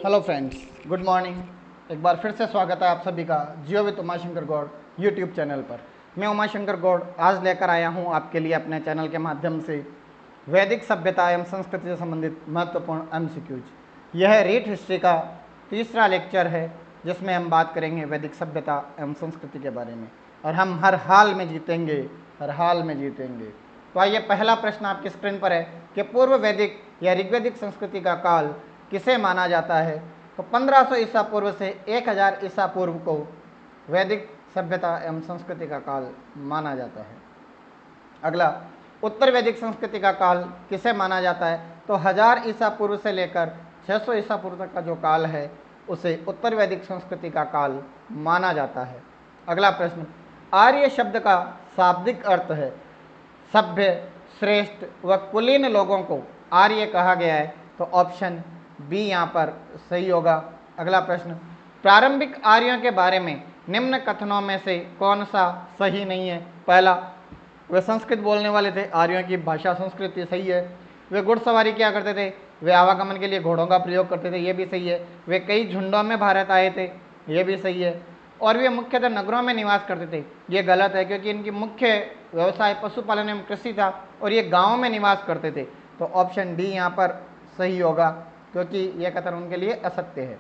Hello friends, good morning. एक बार फिर से स्वागत है आप सभी का Jiyo with Umashankar Gaur YouTube channel पर। मैं उमाशंकर गौड़ आज लेकर आया हूं आपके लिए अपने चैनल के माध्यम से वैदिक सभ्यता एवं संस्कृति से संबंधित महत्वपूर्ण एमसीक्यूज। यह रीट हिस्ट्री का तीसरा लेक्चर है जिसमें हम बात करेंगे वैदिक सभ्यता एवं संस्कृति के बारे में, और हम हर हाल में जीतेंगे, हर हाल में जीतेंगे। तो आइए, पहला प्रश्न आपकी स्क्रीन पर है कि पूर्व वैदिक या ऋग्वैदिक संस्कृति का काल किसे माना जाता है। तो 1500 ईसा पूर्व से 1000 ईसा पूर्व को वैदिक सभ्यता एवं संस्कृति का काल माना जाता है। अगला, उत्तर वैदिक संस्कृति का काल किसे माना जाता है। तो 1000 ईसा पूर्व से लेकर 600 ईसा पूर्व तक का जो काल है उसे उत्तर वैदिक संस्कृति का काल माना जाता है। अगला प्रश्न, आर्य शब्द का शाब्दिक अर्थ है सभ्य, श्रेष्ठ व कुलीन लोगों को आर्य कहा गया है। तो ऑप्शन बी यहाँ पर सही होगा। अगला प्रश्न, प्रारंभिक आर्यों के बारे में निम्न कथनों में से कौन सा सही नहीं है। पहला, वे संस्कृत बोलने वाले थे, आर्यों की भाषा संस्कृत, ये सही है। वे घुड़सवारी क्या करते थे, वे आवागमन के लिए घोड़ों का प्रयोग करते थे, ये भी सही है। वे कई झुंडों में भारत आए थे, ये भी सही है। और वे मुख्यतः नगरों में निवास करते थे, ये गलत है क्योंकि इनकी मुख्य व्यवसाय पशुपालन एवं कृषि था और ये गाँव में निवास करते थे। तो ऑप्शन डी यहाँ पर सही होगा क्योंकि यह कथन उनके लिए असत्य है।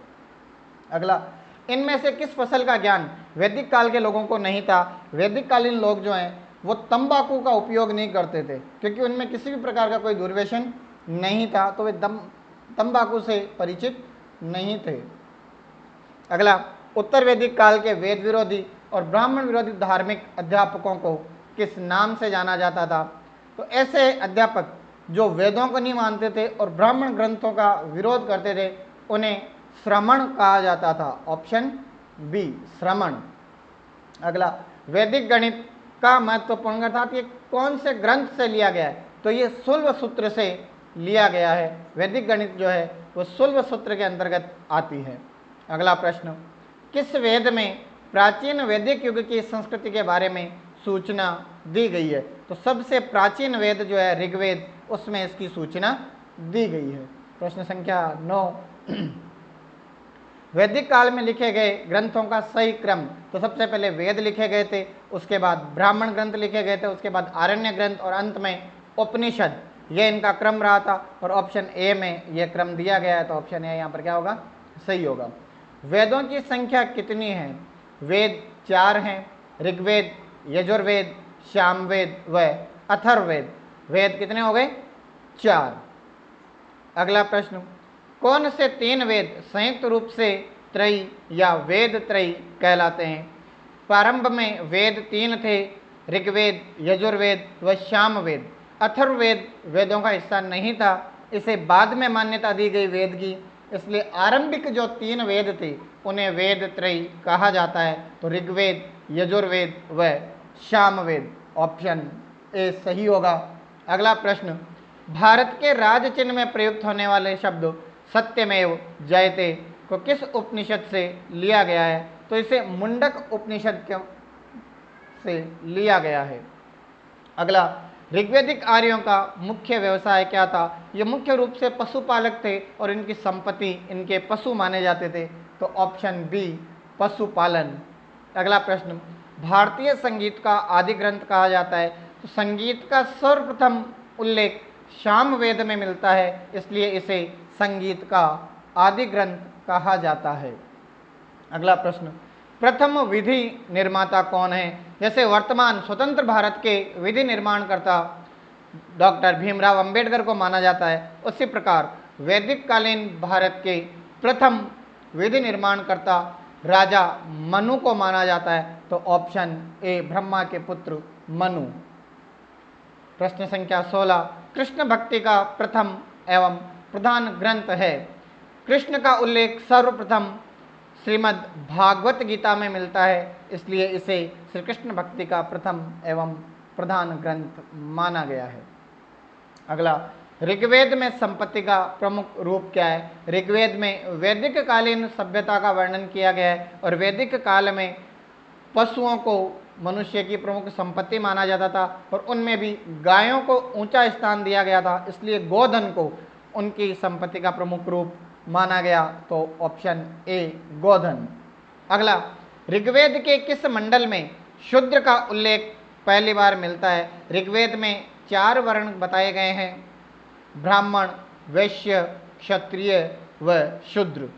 अगला, इनमें से किस फसल का ज्ञान वैदिक काल के लोगों को नहीं था। वैदिक कालीन लोग जो हैं वो तंबाकू का उपयोग नहीं करते थे क्योंकि उनमें किसी भी प्रकार का कोई दुर्व्यसन नहीं था, तो वे तंबाकू से परिचित नहीं थे। अगला, उत्तर वैदिक काल के वेद विरोधी और ब्राह्मण विरोधी धार्मिक अध्यापकों को किस नाम से जाना जाता था। तो ऐसे अध्यापक जो वेदों को नहीं मानते थे और ब्राह्मण ग्रंथों का विरोध करते थे उन्हें श्रमण कहा जाता था। ऑप्शन बी, श्रमण। अगला, वैदिक गणित का महत्वपूर्ण अर्थात ये कौन से ग्रंथ से लिया गया है। तो ये शुल्ब सूत्र से लिया गया है। वैदिक गणित जो है वो शुल्ब सूत्र के अंतर्गत आती है। अगला प्रश्न, किस वेद में प्राचीन वैदिक युग की संस्कृति के बारे में सूचना दी गई है। तो सबसे प्राचीन वेद जो है ऋग्वेद, उसमें इसकी सूचना दी गई है। प्रश्न संख्या 9, वैदिक काल में लिखे गए ग्रंथों का सही क्रम। तो सबसे पहले वेद लिखे गए थे, उसके बाद ब्राह्मण ग्रंथ लिखे गए थे, उसके बाद आरण्य ग्रंथ और अंत में उपनिषद, ये इनका क्रम रहा था और ऑप्शन ए में यह क्रम दिया गया है। तो ऑप्शन ए यहाँ पर क्या होगा, सही होगा। वेदों की संख्या कितनी है। वेद 4 हैं, ऋग्वेद, यजुर्वेद, सामवेद व अथर्ववेद। वेद कितने हो गए, 4। अगला प्रश्न, कौन से 3 वेद संयुक्त रूप से त्रयी या वेद त्रयी कहलाते हैं। प्रारंभ में वेद 3 थे, ऋग्वेद, यजुर्वेद व सामवेद। अथर्ववेद वेदों का हिस्सा नहीं था, इसे बाद में मान्यता दी गई वेद की, इसलिए आरंभिक जो 3 वेद थे उन्हें वेद त्रयी कहा जाता है। तो ऋग्वेद, यजुर्वेद व सामवेद, ऑप्शन ए सही होगा। अगला प्रश्न, भारत के राज चिन्ह में प्रयुक्त होने वाले शब्द सत्यमेव जयते को किस उपनिषद से लिया गया है। तो इसे मुंडक उपनिषद से लिया गया है। अगला, ऋग्वैदिक आर्यों का मुख्य व्यवसाय क्या था। ये मुख्य रूप से पशुपालक थे और इनकी संपत्ति इनके पशु माने जाते थे। तो ऑप्शन बी, पशुपालन। अगला प्रश्न, भारतीय संगीत का आदि ग्रंथ कहा जाता है। तो संगीत का सर्वप्रथम उल्लेख सामवेद में मिलता है, इसलिए इसे संगीत का आदि ग्रंथ कहा जाता है। अगला प्रश्न, प्रथम विधि निर्माता कौन है। जैसे वर्तमान स्वतंत्र भारत के विधि निर्माणकर्ता डॉक्टर भीमराव अंबेडकर को माना जाता है, उसी प्रकार वैदिक कालीन भारत के प्रथम विधि निर्माणकर्ता राजा मनु को माना जाता है। तो ऑप्शन ए, ब्रह्मा के पुत्र मनु। प्रश्न संख्या 16, कृष्ण भक्ति का प्रथम एवं प्रधान ग्रंथ है। कृष्ण का उल्लेख सर्वप्रथम श्रीमद् भागवत गीता में मिलता है, इसलिए इसे श्री कृष्ण भक्ति का प्रथम एवं प्रधान ग्रंथ माना गया है। अगला, ऋग्वेद में संपत्ति का प्रमुख रूप क्या है। ऋग्वेद में वैदिक कालीन सभ्यता का वर्णन किया गया है और वैदिक काल में पशुओं को मनुष्य की प्रमुख संपत्ति माना जाता था और उनमें भी गायों को ऊंचा स्थान दिया गया था, इसलिए गोधन को उनकी संपत्ति का प्रमुख रूप माना गया, तो ऑप्शन ए गोधन। अगला, ऋग्वेद के किस मंडल में शूद्र का उल्लेख पहली बार मिलता है? ऋग्वेद में 4 वर्ण बताए गए हैं, ब्राह्मण, वैश्य, क्षत्रिय व शूद्र।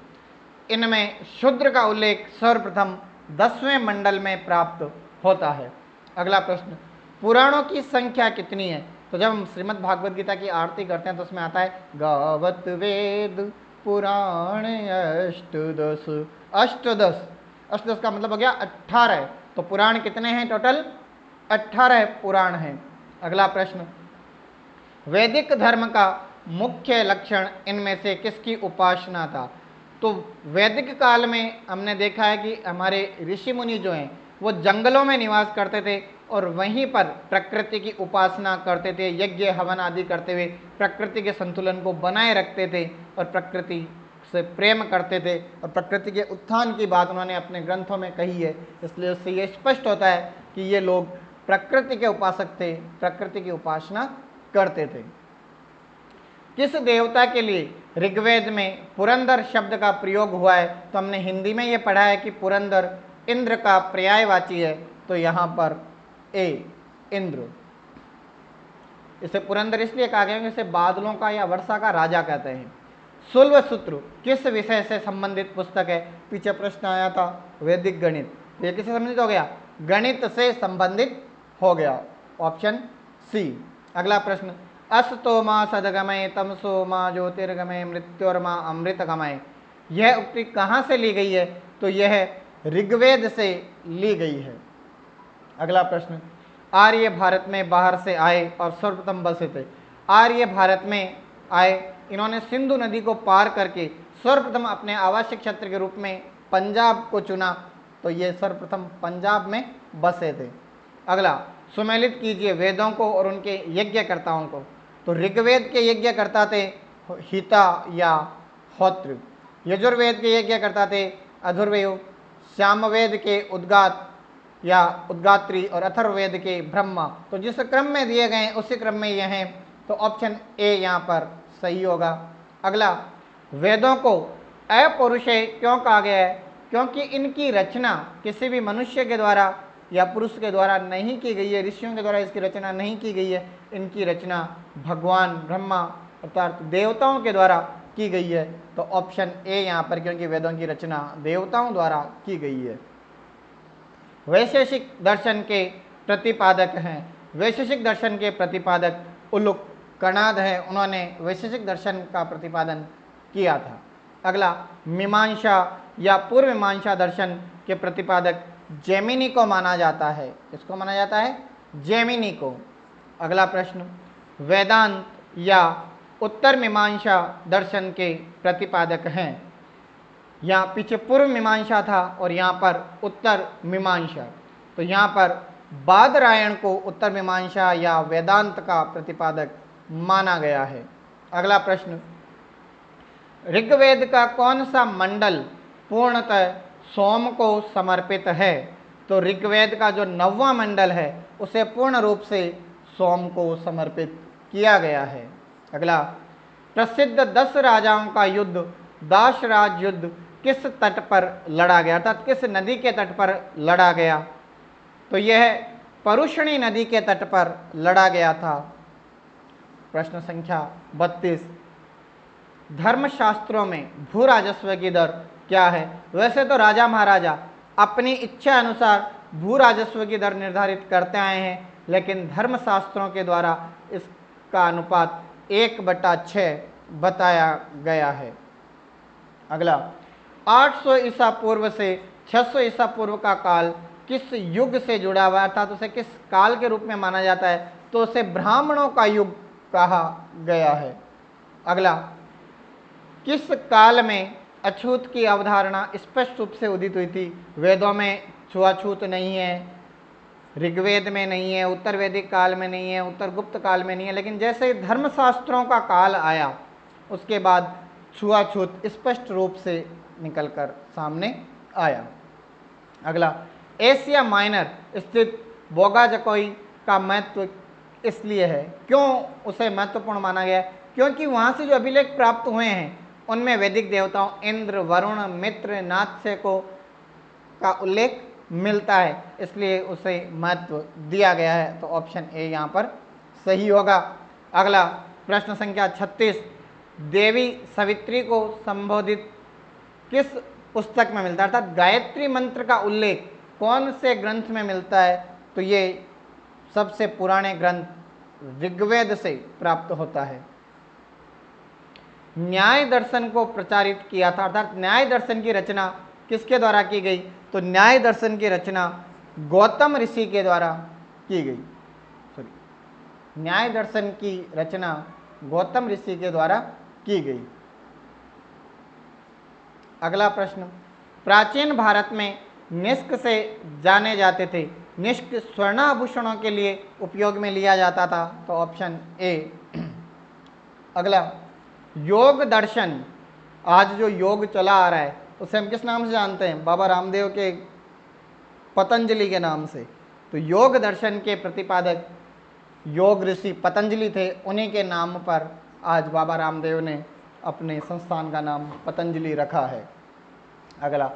इनमें शूद्र का उल्लेख सर्वप्रथम 10वें मंडल में प्राप्त होता है। अगला प्रश्न, पुराणों की संख्या कितनी है? तो जब हम श्रीमद् भागवत गीता की आरती करते हैं तो उसमें आता है गावत वेद पुराण अष्टदश। अष्टदश, अष्टदश का मतलब हो गया 18। तो पुराण कितने हैं? टोटल 18 पुराण हैं। अगला प्रश्न, वैदिक धर्म का मुख्य लक्षण इनमें से किसकी उपासना था? तो वैदिक काल में हमने देखा है कि हमारे ऋषि मुनि जो हैं वो जंगलों में निवास करते थे और वहीं पर प्रकृति की उपासना करते थे, यज्ञ हवन आदि करते हुए प्रकृति के संतुलन को बनाए रखते थे और प्रकृति से प्रेम करते थे, और प्रकृति के उत्थान की बात उन्होंने अपने ग्रंथों में कही है। इसलिए उससे ये स्पष्ट होता है कि ये लोग प्रकृति के उपासक थे, प्रकृति की उपासना करते थे। किस देवता के लिए ऋग्वेद में पुरंदर शब्द का प्रयोग हुआ है? तो हमने हिंदी में ये पढ़ा है कि पुरंदर इंद्र का पर्यायवाची है, तो यहाँ पर ए इंद्र। इसे पुरंदर इसलिए कहा गया कि इसे बादलों का या वर्षा का राजा कहते हैं। शुल्व सूत्र किस विषय से संबंधित पुस्तक है? पीछे प्रश्न आया था वैदिक गणित, ये किससे संबंधित हो गया? गणित से संबंधित हो गया, ऑप्शन सी। अगला प्रश्न, अस्तो मा सदगमय तमसो मा ज्योतिर्गमय मृत्योर्मा अमृतगमय, यह उक्ति कहाँ से ली गई है? तो यह ऋग्वेद से ली गई है। अगला प्रश्न, आर्य भारत में बाहर से आए और सर्वप्रथम बसे थे। आर्य भारत में आए, इन्होंने सिंधु नदी को पार करके सर्वप्रथम अपने आवासीय क्षेत्र के रूप में पंजाब को चुना, तो ये सर्वप्रथम पंजाब में बसे थे। अगला, सुमेलित कीजिए वेदों को और उनके यज्ञकर्ताओं को। तो ऋग्वेद के यज्ञकर्ता थे हिता या होत्र, यजुर्वेद के यज्ञकर्ता थे अधुर्वेद, सामवेद के उद्गात या उद्गात्री और अथर्ववेद के ब्रह्मा। तो जिस क्रम में दिए गए उसी क्रम में ये हैं, तो ऑप्शन ए यहाँ पर सही होगा। अगला, वेदों को अपौरुषेय क्यों कहा गया है? क्योंकि इनकी रचना किसी भी मनुष्य के द्वारा या पुरुष के द्वारा नहीं की गई है, ऋषियों के द्वारा इसकी रचना नहीं की गई है, इनकी रचना भगवान ब्रह्मा अर्थात देवताओं के द्वारा की गई है। तो ऑप्शन ए यहाँ पर, क्योंकि वेदों की रचना देवताओं द्वारा की गई है। वैशेषिक दर्शन के प्रतिपादक हैं। वैशेषिक दर्शन के प्रतिपादक उलुक कणाद हैं, उन्होंने वैशेषिक दर्शन का प्रतिपादन किया था। अगला, मीमांसा या पूर्व मीमांसा दर्शन के प्रतिपादक जैमिनी को माना जाता है। किसको माना जाता है? जैमिनी को। अगला प्रश्न, वेदांत या उत्तर मीमांसा दर्शन के प्रतिपादक हैं। यहाँ पीछे पूर्व मीमांसा था और यहाँ पर उत्तर मीमांसा, तो यहाँ पर बादरायण को उत्तर मीमांसा या वेदांत का प्रतिपादक माना गया है। अगला प्रश्न, ऋग्वेद का कौन सा मंडल पूर्णतः सोम को समर्पित है? तो ऋग्वेद का जो 9वां मंडल है उसे पूर्ण रूप से सोम को समर्पित किया गया है। अगला, प्रसिद्ध 10 राजाओं का युद्ध दाशराज युद्ध किस तट पर लड़ा गया, अर्थात किस नदी के तट पर लड़ा गया? तो यह परुषणी नदी के तट पर लड़ा गया था। प्रश्न संख्या 32, धर्मशास्त्रों में भू राजस्व की दर क्या है? वैसे तो राजा महाराजा अपनी इच्छा अनुसार भू राजस्व की दर निर्धारित करते आए हैं, लेकिन धर्मशास्त्रों के द्वारा इसका अनुपात 1/6 बताया गया है। अगला, 800 ईसा पूर्व से 600 ईसा पूर्व का काल किस युग से जुड़ा हुआ है, अर्थात उसे किस काल के रूप में माना जाता है? तो उसे ब्राह्मणों का युग कहा गया है। अगला, किस काल में अछूत की अवधारणा स्पष्ट रूप से उदित हुई थी? वेदों में छुआछूत नहीं है, ऋग्वेद में नहीं है, उत्तर वैदिक काल में नहीं है, उत्तर गुप्त काल में नहीं है, लेकिन जैसे धर्मशास्त्रों का काल आया उसके बाद छुआछूत स्पष्ट रूप से निकलकर सामने आया। अगला, एशिया माइनर स्थित बोगाजकोई का महत्व इसलिए है, क्यों उसे महत्वपूर्ण माना गया? क्योंकि वहाँ से जो अभिलेख प्राप्त हुए हैं उनमें वैदिक देवताओं इंद्र, वरुण, मित्र, नात्स्य को का उल्लेख मिलता है, इसलिए उसे महत्व दिया गया है। तो ऑप्शन ए यहाँ पर सही होगा। अगला प्रश्न संख्या 36, देवी सवित्री को संबोधित किस पुस्तक में मिलता है, अर्थात गायत्री मंत्र का उल्लेख कौन से ग्रंथ में मिलता है? तो ये सबसे पुराने ग्रंथ ऋग्वेद से प्राप्त होता है। न्याय दर्शन को प्रचारित किया था, अर्थात न्याय दर्शन की रचना किसके द्वारा की गई? तो न्याय दर्शन की रचना गौतम ऋषि के द्वारा की गई। न्याय दर्शन की रचना गौतम ऋषि के द्वारा की गई। अगला प्रश्न, प्राचीन भारत में निष्क से जाने जाते थे, निष्क स्वर्णाभूषणों के लिए उपयोग में लिया जाता था। तो ऑप्शन ए। अगला, योग दर्शन, आज जो योग चला आ रहा है उसे हम किस नाम से जानते हैं? बाबा रामदेव के पतंजलि के नाम से। तो योग दर्शन के प्रतिपादक योग ऋषि पतंजलि थे, उन्हीं के नाम पर आज बाबा रामदेव ने अपने संस्थान का नाम पतंजलि रखा है। अगला,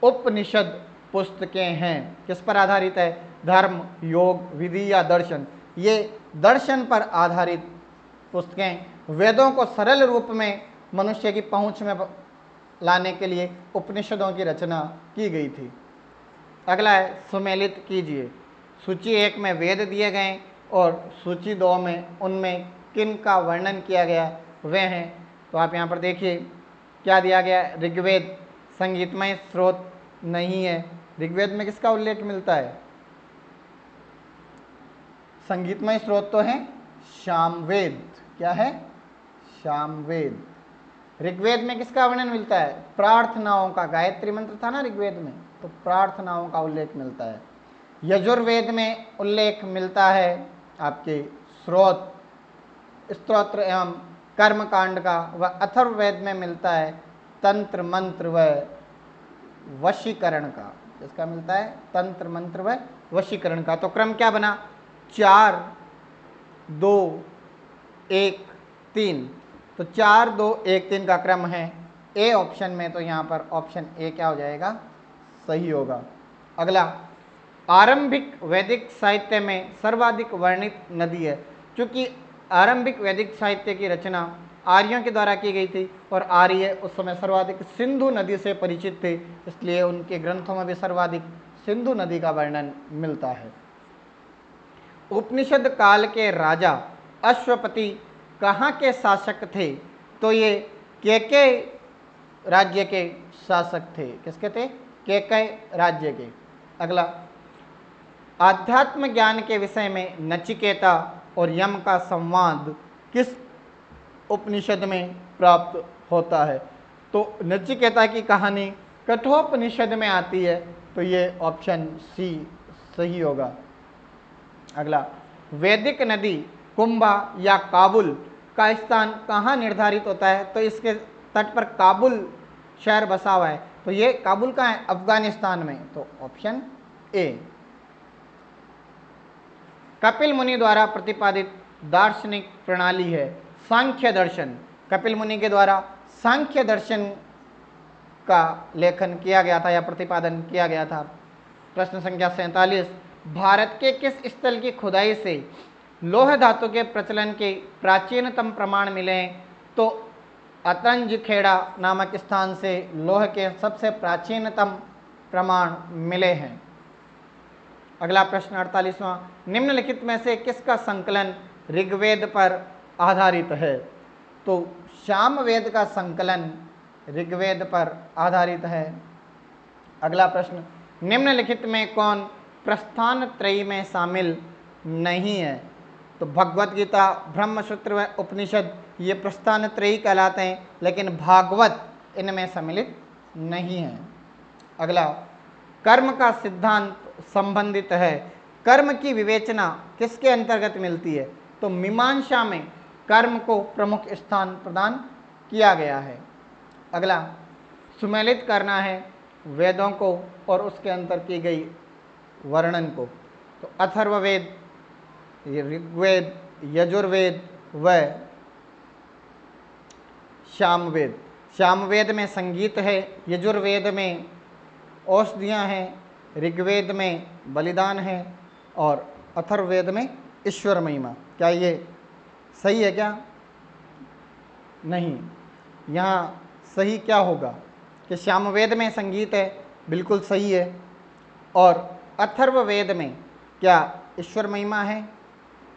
उपनिषद पुस्तकें हैं, किस पर आधारित है? धर्म, योग, विधि या दर्शन? ये दर्शन पर आधारित पुस्तकें, वेदों को सरल रूप में मनुष्य की पहुंच में लाने के लिए उपनिषदों की रचना की गई थी। अगला है, सुमेलित कीजिए। सूची 1 में वेद दिए गए और सूची 2 में उनमें किन का वर्णन किया गया वे हैं। तो आप यहाँ पर देखिए क्या दिया गया है? ऋग्वेद संगीतमय स्रोत नहीं है। ऋग्वेद में किसका उल्लेख मिलता है? संगीतमय स्रोत तो है सामवेद। क्या है? सामवेद। ऋग्वेद में किसका वर्णन मिलता है? प्रार्थनाओं का। गायत्री मंत्र था ना ऋग्वेद में, तो प्रार्थनाओं का उल्लेख मिलता है। यजुर्वेद में उल्लेख मिलता है आपके स्तोत्र एवं कर्म कांड का, व अथर्ववेद में मिलता है तंत्र मंत्र व वशीकरण का। किसका मिलता है? तंत्र मंत्र व वशीकरण का। तो क्रम क्या बना? 4 2 1 3। तो 4 2 1 3 का क्रम है ए ऑप्शन में। तो यहाँ पर ऑप्शन ए क्या हो जाएगा? सही होगा। अगला, आरंभिक वैदिक साहित्य में सर्वाधिक वर्णित नदी है। क्योंकि आरंभिक वैदिक साहित्य की रचना आर्यों के द्वारा की गई थी और आर्य उस समय सर्वाधिक सिंधु नदी से परिचित थे, इसलिए उनके ग्रंथों में भी सर्वाधिक सिंधु नदी का वर्णन मिलता है। उपनिषद काल के राजा अश्वपति कहाँ के शासक थे? तो ये केके राज्य के शासक थे। किसके थे? केके राज्य के। अगला, आध्यात्म ज्ञान के विषय में नचिकेता और यम का संवाद किस उपनिषद में प्राप्त होता है? तो नचिकेता की कहानी कठोपनिषद में आती है। तो ये ऑप्शन सी सही होगा। अगला, वैदिक नदी कुंभा या काबुल का स्थान कहाँ निर्धारित होता है? तो इसके तट पर काबुल शहर बसा हुआ है। तो ये काबुल कहाँ है? अफगानिस्तान में। तो ऑप्शन ए। कपिल मुनि द्वारा प्रतिपादित दार्शनिक प्रणाली है सांख्य दर्शन। कपिल मुनि के द्वारा सांख्य दर्शन का लेखन किया गया था या प्रतिपादन किया गया था। प्रश्न संख्या 47, भारत के किस स्थल की खुदाई से लोह धातु के प्रचलन के प्राचीनतम प्रमाण मिले हैं? तो अतंज खेड़ा नामक स्थान से लोह के सबसे प्राचीनतम प्रमाण मिले हैं। अगला प्रश्न 48वां, निम्नलिखित में से किसका संकलन ऋग्वेद पर आधारित है? तो सामवेद का संकलन ऋग्वेद पर आधारित है। अगला प्रश्न, निम्नलिखित में कौन प्रस्थान त्रयी में शामिल नहीं है? तो भगवत गीता, ब्रह्मसूत्र व उपनिषद ये प्रस्थान त्रयी कहलाते हैं, लेकिन भागवत इनमें सम्मिलित नहीं है। अगला, कर्म का सिद्धांत संबंधित है। कर्म की विवेचना किसके अंतर्गत मिलती है? तो मीमांसा में कर्म को प्रमुख स्थान प्रदान किया गया है। अगला, सुमेलित करना है वेदों को और उसके अंतर की गई वर्णन को। तो अथर्ववेद, ऋग्वेद, यजुर्वेद व सामवेद। सामवेद में संगीत है, यजुर्वेद में औषधियाँ हैं, ऋग्वेद में बलिदान है और अथर्ववेद में ईश्वर महिमा। क्या ये सही है क्या? नहीं। यहाँ सही क्या होगा कि सामवेद में संगीत है, बिल्कुल सही है। और अथर्ववेद में क्या ईश्वर महिमा है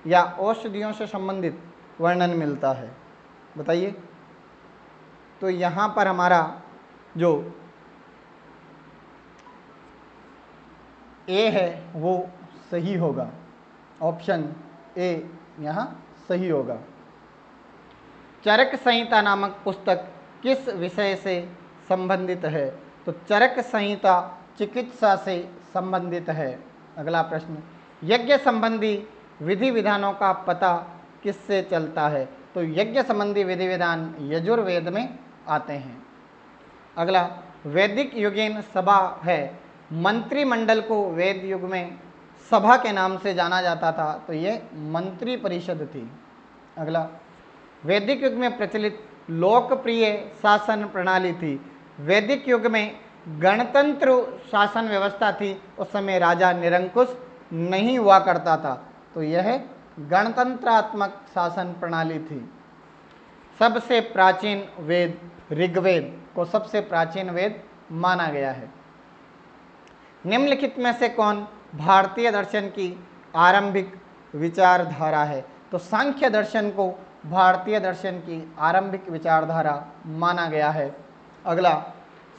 या औषधियों से संबंधित वर्णन मिलता है? बताइए। तो यहाँ पर हमारा जो ए है वो सही होगा, ऑप्शन ए यहाँ सही होगा। चरक संहिता नामक पुस्तक किस विषय से संबंधित है? तो चरक संहिता चिकित्सा से संबंधित है। अगला प्रश्न, यज्ञ संबंधी विधि विधानों का पता किससे चलता है? तो यज्ञ संबंधी विधि विधान यजुर्वेद में आते हैं। अगला, वैदिक युगीन सभा है, मंत्रिमंडल को वेद युग में सभा के नाम से जाना जाता था, तो ये मंत्री परिषद थी। अगला, वैदिक युग में प्रचलित लोकप्रिय शासन प्रणाली थी। वैदिक युग में गणतंत्र शासन व्यवस्था थी, उस समय राजा निरंकुश नहीं हुआ करता था, तो यह गणतंत्रात्मक शासन प्रणाली थी। सबसे प्राचीन वेद ऋग्वेद को सबसे प्राचीन वेद माना गया है। निम्नलिखित में से कौन भारतीय दर्शन की आरंभिक विचारधारा है? तो सांख्य दर्शन को भारतीय दर्शन की आरंभिक विचारधारा माना गया है। अगला,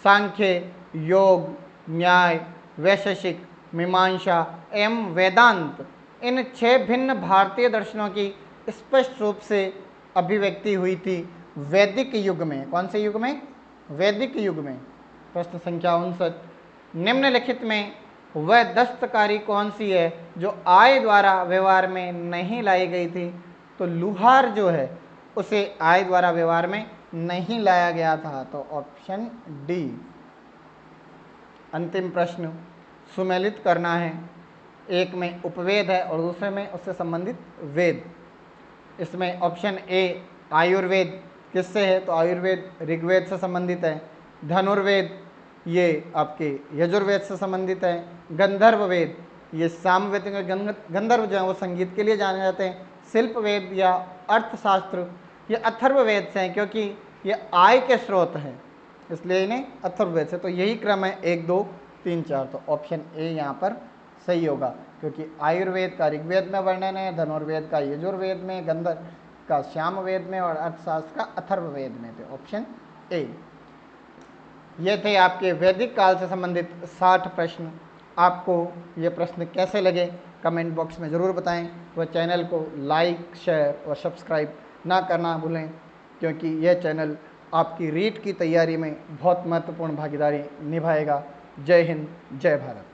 सांख्य, योग, न्याय, वैशेषिक, मीमांसा एवं वेदांत, इन 6 भिन्न भारतीय दर्शनों की स्पष्ट रूप से अभिव्यक्ति हुई थी वैदिक युग में। कौन से युग में? वैदिक युग में। प्रश्न संख्या 59, निम्नलिखित में वह दस्तकारी कौन सी है जो आय द्वारा व्यवहार में नहीं लाई गई थी? तो लुहार जो है उसे आय द्वारा व्यवहार में नहीं लाया गया था, तो ऑप्शन डी। अंतिम प्रश्न, सुमेलित करना है। एक में उपवेद है और दूसरे में उससे संबंधित वेद। इसमें ऑप्शन ए आयुर्वेद किससे है? तो आयुर्वेद ऋग्वेद से संबंधित है। धनुर्वेद ये आपके यजुर्वेद से संबंधित है। गंधर्व वेद ये सामवेद, गंधर्व जो है वो संगीत के लिए जाने जाते हैं। शिल्प वेद या अर्थशास्त्र ये अथर्ववेद से हैं, क्योंकि ये आय के स्रोत हैं, इसलिए इन्हें अथर्ववेद से। तो यही क्रम है 1 2 3 4, तो ऑप्शन ए यहाँ पर सही होगा, क्योंकि आयुर्वेद का ऋग्वेद में वर्णन है, धनुर्वेद का यजुर्वेद में, गंधर्व का सामवेद में और अर्थशास्त्र का अथर्ववेद में, तो ऑप्शन ए। ये थे आपके वैदिक काल से संबंधित 60 प्रश्न। आपको ये प्रश्न कैसे लगे कमेंट बॉक्स में ज़रूर बताएं। वह चैनल को लाइक, शेयर और सब्सक्राइब ना करना भूलें, क्योंकि यह चैनल आपकी रीट की तैयारी में बहुत महत्वपूर्ण भागीदारी निभाएगा। जय हिंद, जय भारत।